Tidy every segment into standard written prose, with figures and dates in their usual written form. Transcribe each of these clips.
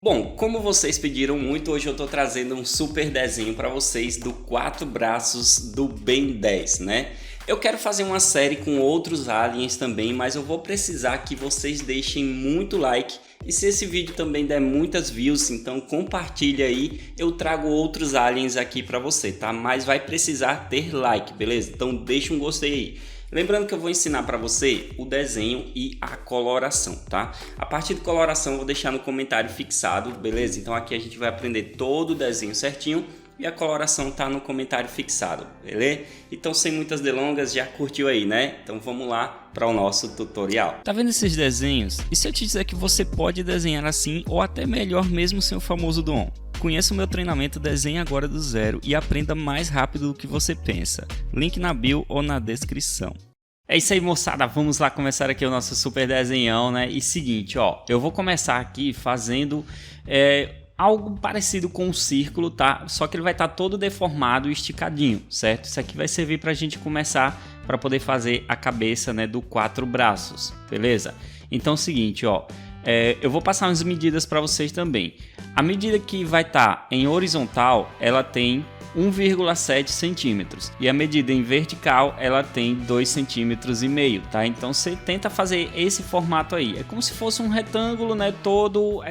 Bom, como vocês pediram muito, hoje eu tô trazendo um super desenho para vocês do quatro braços do Ben 10, né? Eu quero fazer uma série com outros aliens também, mas eu vou precisar que vocês deixem muito like. E se esse vídeo também der muitas views, então compartilha aí, eu trago outros aliens aqui para você, tá? Mas vai precisar ter like, beleza? Então deixa um gostei aí. Lembrando que eu vou ensinar para você o desenho e a coloração, tá? A parte de coloração eu vou deixar no comentário fixado, beleza? Então aqui a gente vai aprender todo o desenho certinho e a coloração tá no comentário fixado, beleza? Então sem muitas delongas, já curtiu aí, né? Então vamos lá para o nosso tutorial. Tá vendo esses desenhos? E se eu te dizer que você pode desenhar assim ou até melhor mesmo sem o famoso dom? Conheça o meu treinamento Desenhe Agora do Zero e aprenda mais rápido do que você pensa. Link na bio ou na descrição. É isso aí, moçada, vamos lá começar aqui o nosso super desenhão, né? E seguinte, ó, eu vou começar aqui fazendo algo parecido com um círculo, tá? Só que ele vai estar todo deformado e esticadinho, certo? Isso aqui vai servir pra gente começar para poder fazer a cabeça, né, do quatro braços, beleza? Então é o seguinte, ó, eu vou passar umas medidas para vocês também. A medida que vai estar em horizontal, ela tem 1,7 centímetros e a medida em vertical ela tem 2,5 centímetros, tá? Então você tenta fazer esse formato aí, é como se fosse um retângulo, né, todo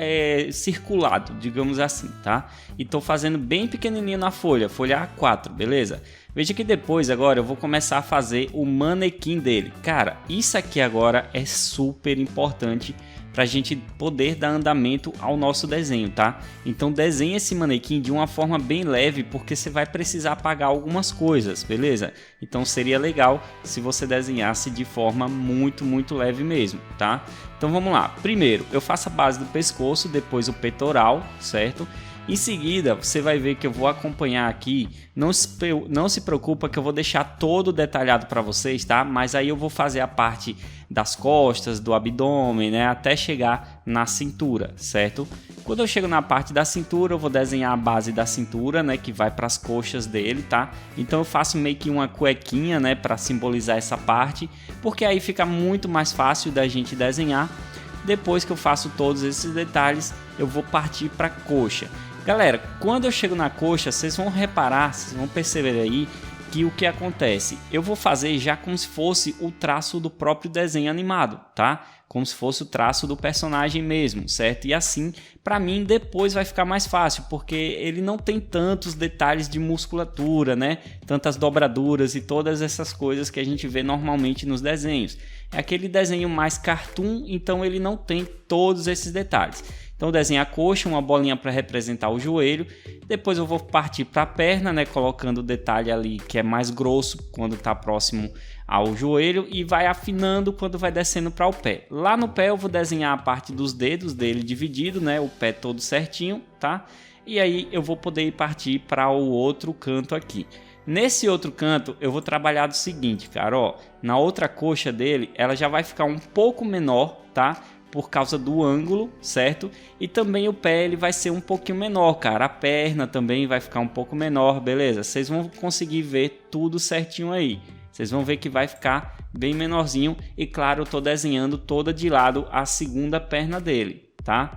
circulado, digamos assim, tá? E tô fazendo bem pequenininho na folha A4, beleza? Veja que depois agora eu vou começar a fazer o manequim dele. Cara, isso aqui agora é super importante para a gente poder dar andamento ao nosso desenho, tá? Então desenhe esse manequim de uma forma bem leve, porque você vai precisar apagar algumas coisas, beleza? Então seria legal se você desenhasse de forma muito leve mesmo, tá? Então vamos lá. Primeiro eu faço a base do pescoço, depois o peitoral, certo? Em seguida, você vai ver que eu vou acompanhar aqui, não se preocupa que eu vou deixar todo detalhado para vocês, tá? Mas aí eu vou fazer a parte das costas, do abdômen, né? Até chegar na cintura, certo? Quando eu chego na parte da cintura, eu vou desenhar a base da cintura, né? Que vai para as coxas dele, tá? Então eu faço meio que uma cuequinha, né? Para simbolizar essa parte, porque aí fica muito mais fácil da gente desenhar. Depois que eu faço todos esses detalhes, eu vou partir para a coxa. Galera, quando eu chego na coxa, vocês vão reparar, vocês vão perceber aí que o que acontece? Eu vou fazer já como se fosse o traço do próprio desenho animado, tá? Como se fosse o traço do personagem mesmo, certo? E assim, para mim, depois vai ficar mais fácil, porque ele não tem tantos detalhes de musculatura, né? Tantas dobraduras e todas essas coisas que a gente vê normalmente nos desenhos. É aquele desenho mais cartoon, então ele não tem todos esses detalhes. Então desenho a coxa, uma bolinha para representar o joelho. Depois eu vou partir para a perna, né, colocando o detalhe ali que é mais grosso quando está próximo ao joelho e vai afinando quando vai descendo para o pé. Lá no pé eu vou desenhar a parte dos dedos dele dividido, né, o pé todo certinho, tá? E aí eu vou poder partir para o outro canto aqui. Nesse outro canto eu vou trabalhar do seguinte, cara, ó, na outra coxa dele ela já vai ficar um pouco menor, tá? Por causa do ângulo, certo? E também o pé ele vai ser um pouquinho menor, cara. A perna também vai ficar um pouco menor, beleza? Vocês vão conseguir ver tudo certinho aí. Vocês vão ver que vai ficar bem menorzinho. E claro, eu tô desenhando toda de lado a segunda perna dele, tá?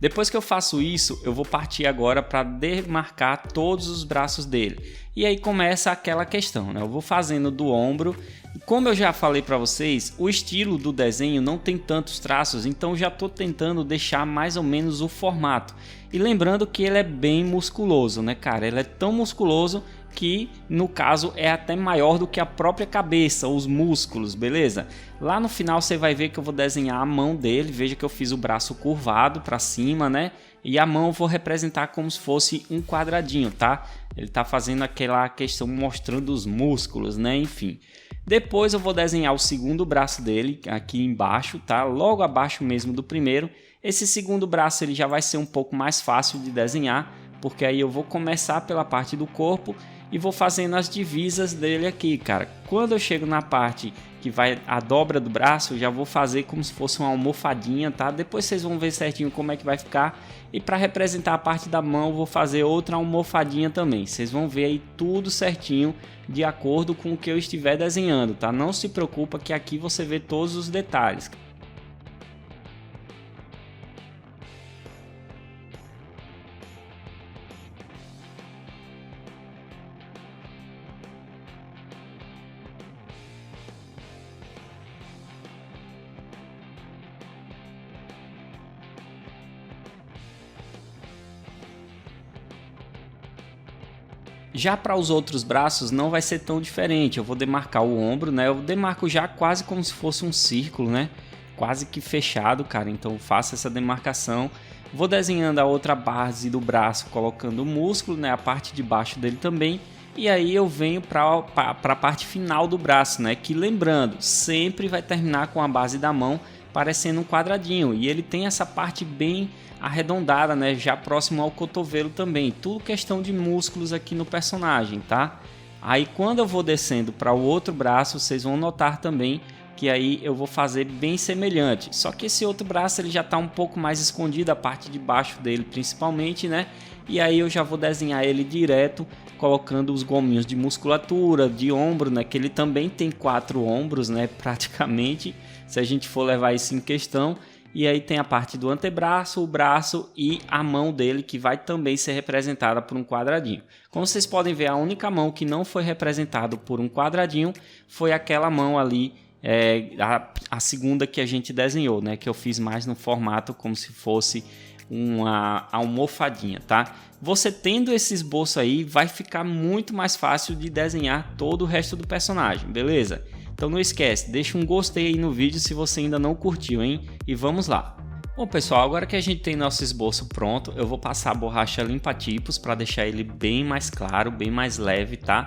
Depois que eu faço isso, eu vou partir agora para demarcar todos os braços dele. E aí começa aquela questão, né? Eu vou fazendo do ombro. Como eu já falei para vocês, o estilo do desenho não tem tantos traços, então já estou tentando deixar mais ou menos o formato. E lembrando que ele é bem musculoso, né, cara? Ele é tão musculoso que no caso é até maior do que a própria cabeça, os músculos, beleza? Lá no final você vai ver que eu vou desenhar a mão dele, veja que eu fiz o braço curvado para cima, né? E a mão eu vou representar como se fosse um quadradinho, tá? Ele tá fazendo aquela questão mostrando os músculos, né? Enfim. Depois eu vou desenhar o segundo braço dele aqui embaixo, tá? Logo abaixo mesmo do primeiro. Esse segundo braço ele já vai ser um pouco mais fácil de desenhar, porque aí eu vou começar pela parte do corpo e vou fazendo as divisas dele aqui, cara. Quando eu chego na parte que vai a dobra do braço, eu já vou fazer como se fosse uma almofadinha, tá? Depois vocês vão ver certinho como é que vai ficar. E para representar a parte da mão, eu vou fazer outra almofadinha também. Vocês vão ver aí tudo certinho de acordo com o que eu estiver desenhando, tá? Não se preocupa que aqui você vê todos os detalhes. Já para os outros braços não vai ser tão diferente, eu vou demarcar o ombro, né? Eu demarco já quase como se fosse um círculo, né? Quase que fechado, cara, então faço essa demarcação. Vou desenhando a outra base do braço, colocando o músculo, né? A parte de baixo dele também. E aí eu venho para a parte final do braço, né? Que lembrando, sempre vai terminar com a base da mão parecendo um quadradinho. E ele tem essa parte bem arredondada, né? Já próximo ao cotovelo também. Tudo questão de músculos aqui no personagem, tá? Aí quando eu vou descendo para o outro braço, vocês vão notar também que aí eu vou fazer bem semelhante. Só que esse outro braço ele já está um pouco mais escondido, a parte de baixo dele principalmente, né? E aí eu já vou desenhar ele direto, colocando os gominhos de musculatura, de ombro, né? Que ele também tem 4 ombros, né? Praticamente, se a gente for levar isso em questão. E aí tem a parte do antebraço, o braço e a mão dele, que vai também ser representada por um quadradinho. Como vocês podem ver, a única mão que não foi representada por um quadradinho foi aquela mão ali, a segunda que a gente desenhou, né? Que eu fiz mais no formato como se fosse uma almofadinha, tá? Você tendo esse esboço aí, vai ficar muito mais fácil de desenhar todo o resto do personagem, beleza? Então não esquece, deixa um gostei aí no vídeo se você ainda não curtiu, hein? E vamos lá! Bom pessoal, agora que a gente tem nosso esboço pronto, eu vou passar a borracha limpa-tipos para deixar ele bem mais claro, bem mais leve, tá?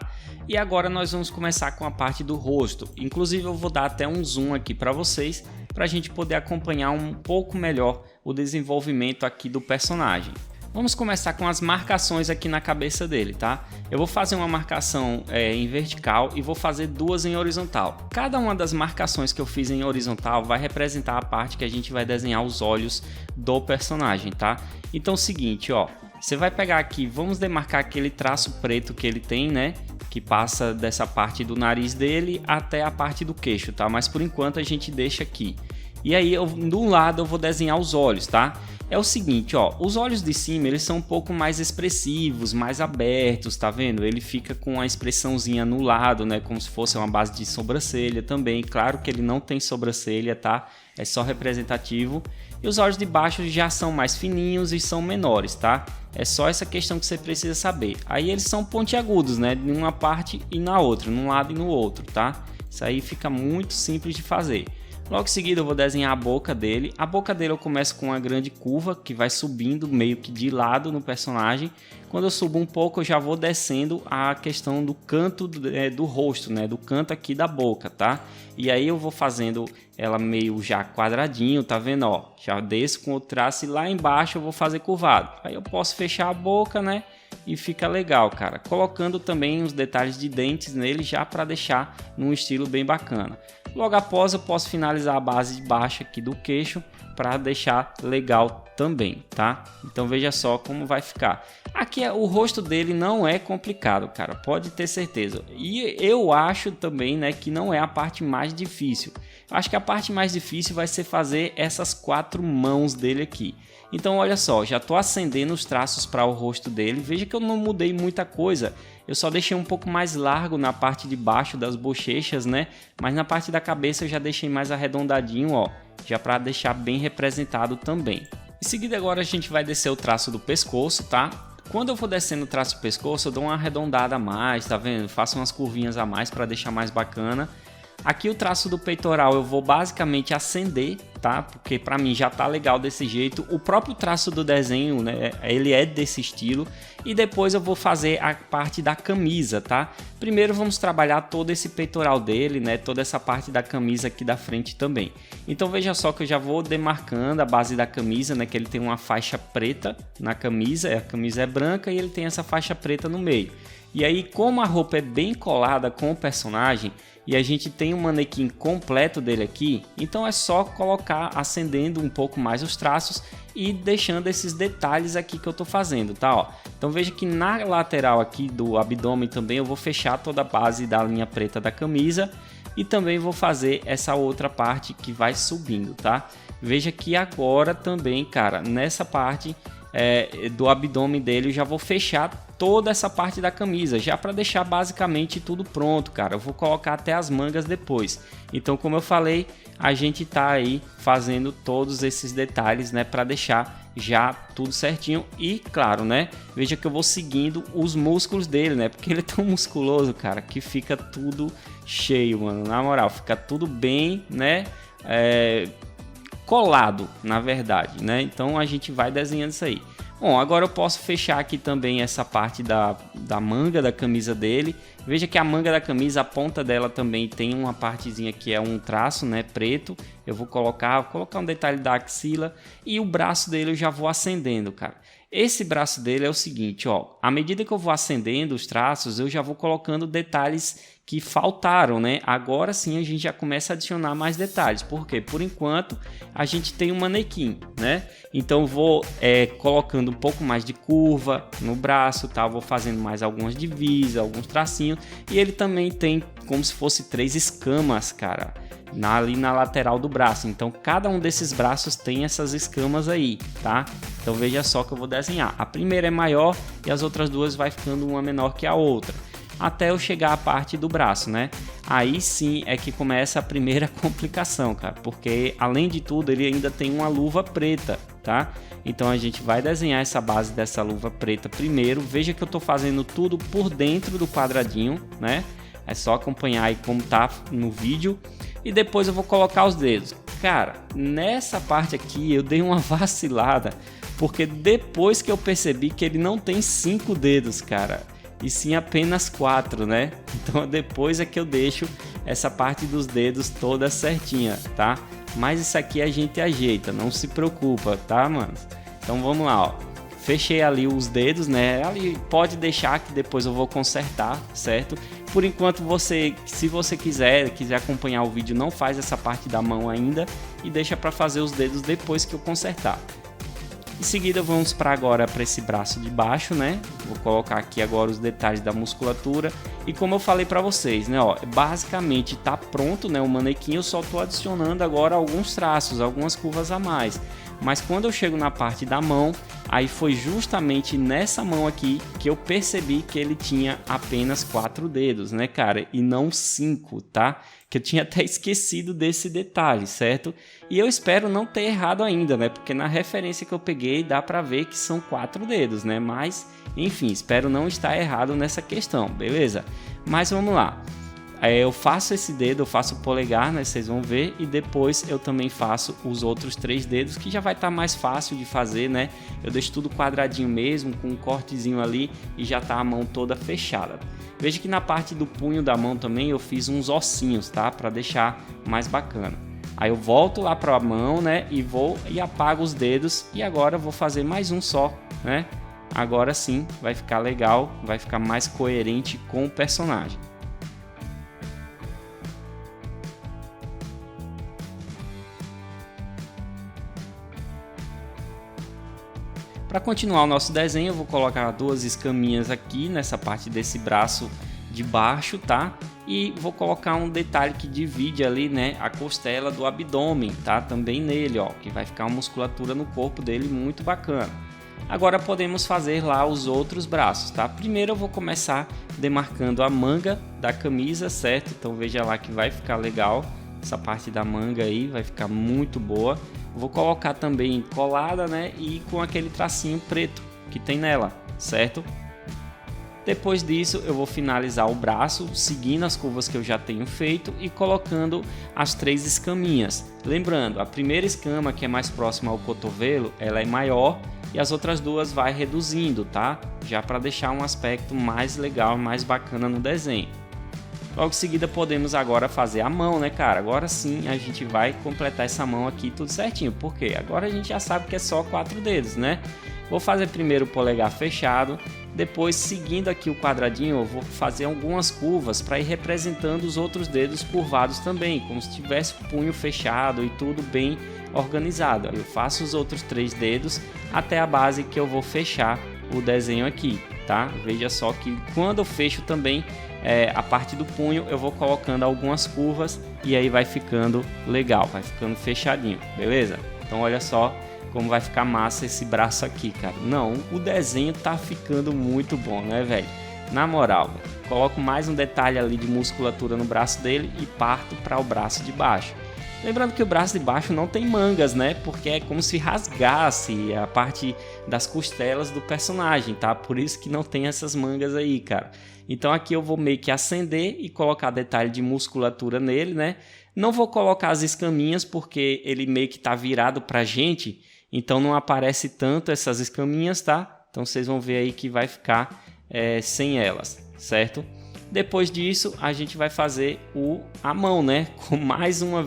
E agora nós vamos começar com a parte do rosto. Inclusive eu vou dar até um zoom aqui para vocês, para a gente poder acompanhar um pouco melhor o desenvolvimento aqui do personagem. Vamos começar com as marcações aqui na cabeça dele, tá? Eu vou fazer uma marcação em vertical e vou fazer 2 em horizontal. Cada uma das marcações que eu fiz em horizontal vai representar a parte que a gente vai desenhar os olhos do personagem, tá? Então é o seguinte, ó, você vai pegar aqui, vamos demarcar aquele traço preto que ele tem, né? Que passa dessa parte do nariz dele até a parte do queixo, tá? Mas por enquanto a gente deixa aqui. E aí, do lado eu vou desenhar os olhos, tá? É o seguinte, ó, os olhos de cima eles são um pouco mais expressivos, mais abertos, tá vendo? Ele fica com a expressãozinha no lado, né? Como se fosse uma base de sobrancelha também. Claro que ele não tem sobrancelha, tá? É só representativo. E os olhos de baixo já são mais fininhos e são menores, tá? É só essa questão que você precisa saber. Aí eles são pontiagudos, né? De uma parte e na outra, num lado e no outro, tá? Isso aí fica muito simples de fazer. Logo em seguida eu vou desenhar a boca dele. A boca dele eu começo com uma grande curva que vai subindo meio que de lado no personagem. Quando eu subo um pouco eu já vou descendo a questão do canto do rosto, né? Do canto aqui da boca, tá? E aí eu vou fazendo ela meio já quadradinho, tá vendo? Ó, já desço com o traço e lá embaixo eu vou fazer curvado. Aí eu posso fechar a boca, né? E fica legal, cara. Colocando também os detalhes de dentes nele já para deixar num estilo bem bacana. Logo após eu posso finalizar a base de baixo aqui do queixo para deixar legal também, tá? Então veja só como vai ficar. Aqui o rosto dele não é complicado, cara, pode ter certeza. E eu acho também, né, que não é a parte mais difícil. Acho que a parte mais difícil vai ser fazer essas 4 mãos dele aqui. Então olha só, já estou acendendo os traços para o rosto dele. Veja que eu não mudei muita coisa. Eu só deixei um pouco mais largo na parte de baixo das bochechas, né? Mas na parte da cabeça eu já deixei mais arredondadinho, ó. Já para deixar bem representado também. Em seguida agora a gente vai descer o traço do pescoço, tá? Quando eu for descendo o traço do pescoço eu dou uma arredondada a mais, tá vendo? Faço umas curvinhas a mais para deixar mais bacana. Aqui o traço do peitoral eu vou basicamente acender, tá? Porque para mim já tá legal desse jeito. O próprio traço do desenho, né? Ele é desse estilo. E depois eu vou fazer a parte da camisa, tá? Primeiro vamos trabalhar todo esse peitoral dele, né? Toda essa parte da camisa aqui da frente também. Então veja só que eu já vou demarcando a base da camisa, né? Que ele tem uma faixa preta na camisa. A camisa é branca e ele tem essa faixa preta no meio. E aí, como a roupa é bem colada com o personagem, e a gente tem um manequim completo dele aqui, então é só colocar acendendo um pouco mais os traços e deixando esses detalhes aqui que eu tô fazendo, tá? Ó, então veja que na lateral aqui do abdômen também eu vou fechar toda a base da linha preta da camisa e também vou fazer essa outra parte que vai subindo, tá? Veja que agora também, cara, nessa parte do abdômen dele eu já vou fechar toda essa parte da camisa, já para deixar basicamente tudo pronto, cara. Eu vou colocar até as mangas depois. Então, como eu falei, a gente tá aí fazendo todos esses detalhes, né, para deixar já tudo certinho. E claro, né, veja que eu vou seguindo os músculos dele, né, porque ele é tão musculoso, cara, que fica tudo cheio, mano. Na moral, fica tudo bem, né, colado, na verdade, né? Então a gente vai desenhando isso aí. Bom, agora eu posso fechar aqui também essa parte da manga da camisa dele. Veja que a manga da camisa, a ponta dela também tem uma partezinha que é um traço, né, preto. Eu vou colocar um detalhe da axila e o braço dele eu já vou acendendo, cara. Esse braço dele é o seguinte, ó, à medida que eu vou acendendo os traços, eu já vou colocando detalhes que faltaram, né? Agora sim a gente já começa a adicionar mais detalhes, porque por enquanto a gente tem um manequim, né? Então vou colocando um pouco mais de curva no braço, tá? Vou fazendo mais algumas divisas, alguns tracinhos, e ele também tem como se fosse 3 escamas, cara, ali na lateral do braço. Então cada um desses braços tem essas escamas aí, tá? Então veja só que eu vou desenhar. A primeira é maior e as outras duas vai ficando uma menor que a outra, até eu chegar à parte do braço, né? Aí sim é que começa a primeira complicação, cara, porque além de tudo ele ainda tem uma luva preta, tá? Então a gente vai desenhar essa base dessa luva preta primeiro. Veja que eu tô fazendo tudo por dentro do quadradinho, né? É só acompanhar aí como tá no vídeo. E depois eu vou colocar os dedos. Cara, nessa parte aqui eu dei uma vacilada, porque depois que eu percebi que ele não tem 5 dedos, cara, e sim apenas 4, né? Então depois é que eu deixo essa parte dos dedos toda certinha, tá? Mas isso aqui a gente ajeita, não se preocupa, tá, mano? Então vamos lá, ó. Fechei ali os dedos, né? Ali pode deixar que depois eu vou consertar, certo? Por enquanto se você quiser acompanhar o vídeo, não faz essa parte da mão ainda e deixa para fazer os dedos depois que eu consertar. Em seguida vamos agora para esse braço de baixo, né? Vou colocar aqui agora os detalhes da musculatura e como eu falei para vocês, né? Ó, basicamente tá pronto, né? O manequim, eu só tô adicionando agora alguns traços, algumas curvas a mais. Mas quando eu chego na parte da mão, aí foi justamente nessa mão aqui que eu percebi que ele tinha apenas 4 dedos, né, cara? E não 5, tá? Que eu tinha até esquecido desse detalhe, certo? E eu espero não ter errado ainda, né? Porque na referência que eu peguei dá pra ver que são 4 dedos, né? Mas, enfim, espero não estar errado nessa questão, beleza? Mas vamos lá. Eu faço esse dedo, eu faço o polegar, né? Vocês vão ver. E depois eu também faço os outros 3 dedos, que já vai estar mais fácil de fazer, né? Eu deixo tudo quadradinho mesmo, com um cortezinho ali e já tá a mão toda fechada. Veja que na parte do punho da mão também eu fiz uns ossinhos, tá? Para deixar mais bacana. Aí eu volto lá para a mão, né? E vou e apago os dedos. E agora eu vou fazer mais um só, né? Agora sim vai ficar legal, vai ficar mais coerente com o personagem. Para continuar o nosso desenho, eu vou colocar 2 escaminhas aqui nessa parte desse braço de baixo, tá? E vou colocar um detalhe que divide ali, né, a costela do abdômen, tá? Também nele, ó, que vai ficar uma musculatura no corpo dele muito bacana. Agora podemos fazer lá os outros braços, tá? Primeiro eu vou começar demarcando a manga da camisa, certo? Então veja lá que vai ficar legal. Essa parte da manga aí vai ficar muito boa. Vou colocar também colada, né? E com aquele tracinho preto que tem nela, certo? Depois disso eu vou finalizar o braço, seguindo as curvas que eu já tenho feito e colocando as 3 escaminhas. Lembrando, a primeira escama, que é mais próxima ao cotovelo, ela é maior e as outras 2 vai reduzindo, tá? Já para deixar um aspecto mais legal, mais bacana no desenho. Logo em seguida podemos agora fazer a mão, né, cara? Agora sim a gente vai completar essa mão aqui tudo certinho. Por quê? Agora a gente já sabe que é só 4 dedos, né? Vou fazer primeiro o polegar fechado, depois seguindo aqui o quadradinho eu vou fazer algumas curvas para ir representando os outros dedos curvados também, como se tivesse o punho fechado e tudo bem organizado. Eu faço os outros 3 dedos até a base que eu vou fechar o desenho aqui, tá? Veja só que quando eu fecho também a parte do punho eu vou colocando algumas curvas e aí vai ficando legal, vai ficando fechadinho, beleza? Então olha só como vai ficar massa esse braço aqui, cara. Não, o desenho tá ficando muito bom, né, velho? Na moral, coloco mais um detalhe ali de musculatura no braço dele e parto para o braço de baixo. Lembrando que o braço de baixo não tem mangas, né? Porque é como se rasgasse a parte das costelas do personagem, tá? Por isso que não tem essas mangas aí, cara. Então aqui eu vou meio que acender e colocar detalhe de musculatura nele, né? Não vou colocar as escaminhas porque ele meio que tá virado pra gente, então não aparece tanto essas escaminhas, tá? Então vocês vão ver aí que vai ficar sem elas, certo? Depois disso a gente vai fazer a mão, né? Com mais uma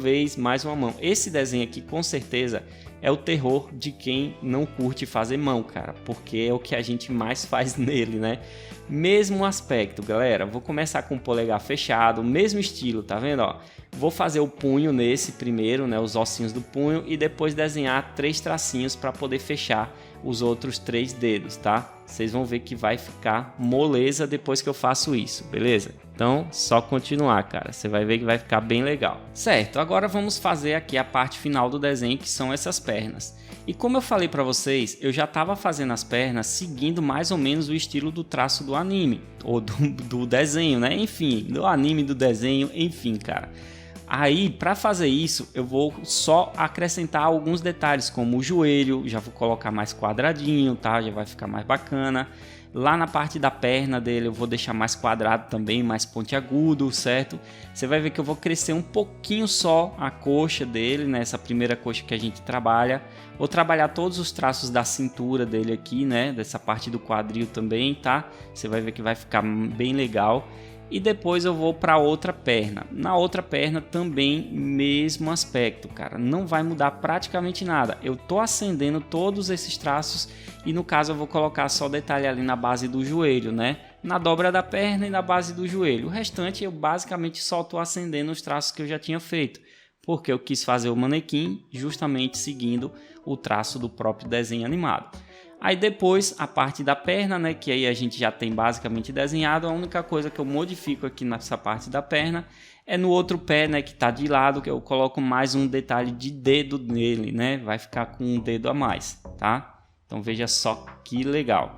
mão. Esse desenho aqui com certeza é o terror de quem não curte fazer mão, cara, porque é o que a gente mais faz nele, né? Mesmo aspecto, galera. Vou começar com o polegar fechado, mesmo estilo, tá vendo, ó? Vou fazer o punho nesse primeiro, né? Os ossinhos do punho e depois desenhar 3 tracinhos para poder fechar os outros 3 dedos, tá? Vocês vão ver que vai ficar moleza depois que eu faço isso, beleza? Então, só continuar, cara. Você vai ver que vai ficar bem legal. Certo, agora vamos fazer aqui a parte final do desenho, que são essas pernas. E como eu falei para vocês, eu já estava fazendo as pernas seguindo mais ou menos o estilo do traço do anime, ou do desenho, né? Enfim, do anime, do desenho, enfim, cara. Aí, para fazer isso, eu vou só acrescentar alguns detalhes, como o joelho, já vou colocar mais quadradinho, tá? Já vai ficar mais bacana. Lá na parte da perna dele eu vou deixar mais quadrado também, mais pontiagudo, certo? Você vai ver que eu vou crescer um pouquinho só a coxa dele, né? Essa primeira coxa que a gente trabalha. Vou trabalhar todos os traços da cintura dele aqui, né? Dessa parte do quadril também, tá? Você vai ver que vai ficar bem legal. E depois eu vou para outra perna. Na outra perna também mesmo aspecto, cara. Não vai mudar praticamente nada. Eu tô acendendo todos esses traços e no caso eu vou colocar só detalhe ali na base do joelho, né? Na dobra da perna e na base do joelho. O restante eu basicamente só tô acendendo os traços que eu já tinha feito, porque eu quis fazer o manequim justamente seguindo o traço do próprio desenho animado. Aí depois a parte da perna, né, que aí a gente já tem basicamente desenhado. A única coisa que eu modifico aqui nessa parte da perna é no outro pé, né, que tá de lado, que eu coloco mais um detalhe de dedo nele, né, vai ficar com um dedo a mais, tá? Então veja só que legal.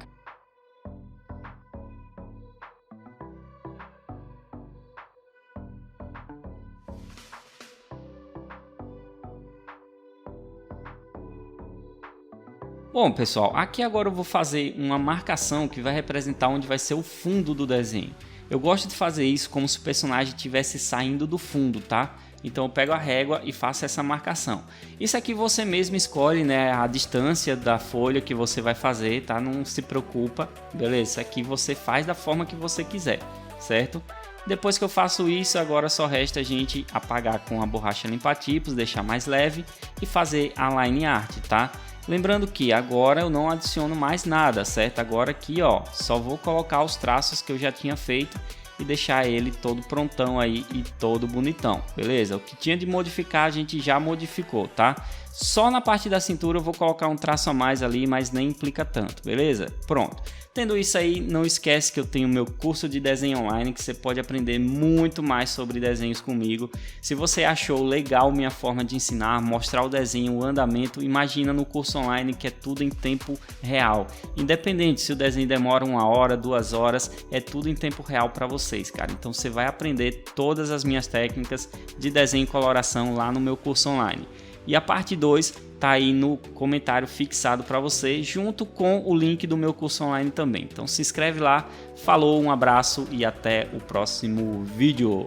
Bom, pessoal, aqui agora eu vou fazer uma marcação que vai representar onde vai ser o fundo do desenho. Eu gosto de fazer isso como se o personagem estivesse saindo do fundo, tá? Então eu pego a régua e faço essa marcação. Isso aqui você mesmo escolhe, né, a distância da folha que você vai fazer, tá? Não se preocupa, beleza? Isso aqui você faz da forma que você quiser, certo? Depois que eu faço isso, agora só resta a gente apagar com a borracha limpa-tipos, deixar mais leve e fazer a line art, tá? Lembrando que agora eu não adiciono mais nada, certo? Agora aqui, ó, só vou colocar os traços que eu já tinha feito e deixar ele todo prontão aí e todo bonitão, beleza? O que tinha de modificar a gente já modificou, tá? Só na parte da cintura eu vou colocar um traço a mais ali, mas nem implica tanto, beleza? Pronto. Tendo isso aí, não esquece que eu tenho meu curso de desenho online, que você pode aprender muito mais sobre desenhos comigo. Se você achou legal minha forma de ensinar, mostrar o desenho, o andamento, imagina no curso online que é tudo em tempo real. Independente se o desenho demora 1 hora, 2 horas, é tudo em tempo real para vocês, cara. Então você vai aprender todas as minhas técnicas de desenho e coloração lá no meu curso online. E a parte 2 tá aí no comentário fixado para você, junto com o link do meu curso online também. Então se inscreve lá, falou, um abraço e até o próximo vídeo.